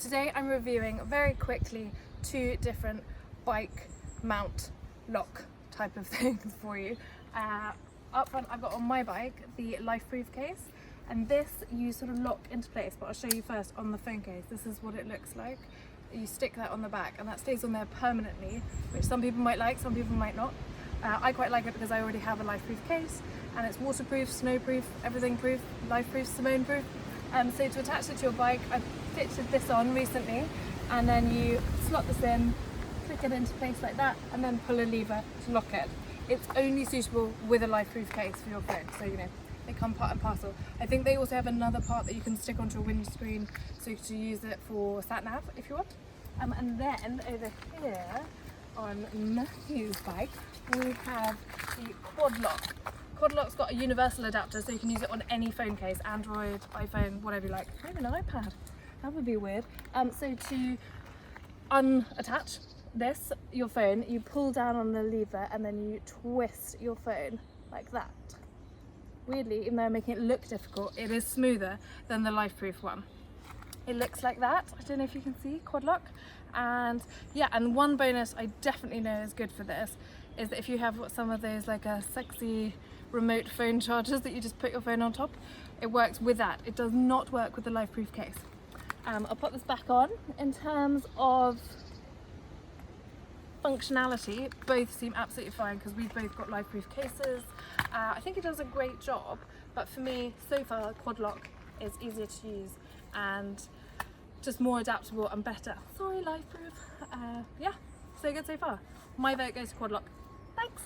Today I'm reviewing very quickly 2 different bike mount lock type of things for you. Up front I've got on my bike the LIFEPROOF case, and this you sort of lock into place, but I'll show you first on the phone case. This is what it looks like. You stick that on the back and that stays on there permanently, which some people might like, some people might not. I quite like it because I already have a LIFEPROOF case and it's waterproof, snowproof, everything proof, LIFEPROOF, Simone proof. So to attach it to your bike, I fitted this on recently, and then you slot this in, click it into place like that, and then pull a lever to lock it. It's only suitable with a LIFEPROOF case for your phone, so you know, they come part and parcel. I think they also have another part that you can stick onto a windscreen so you can use it for sat nav if you want. And then over here on Matthew's bike we have the QUADLOCK. QUADLOCK's got a universal adapter, so you can use it on any phone case, Android, iPhone, whatever you like. Maybe an iPad, that would be weird. So to unattach this, your phone, you pull down on the lever and then you twist your phone like that. Weirdly, even though I'm making it look difficult, it is smoother than the LIFEPROOF one. It looks like that. I don't know if you can see QUADLOCK. And yeah, and one bonus I definitely know is good for this is that if you have some of those like a sexy remote phone chargers that you just put your phone on top, it works with that. It does not work with the LIFEPROOF case. I'll put this back on. In terms of functionality, both seem absolutely fine because we've both got LIFEPROOF cases. I think it does a great job, but for me so far QUADLOCK is easier to use and just more adaptable and better. Sorry LIFEPROOF. Yeah, so good so far. My vote goes to QUADLOCK. Thanks.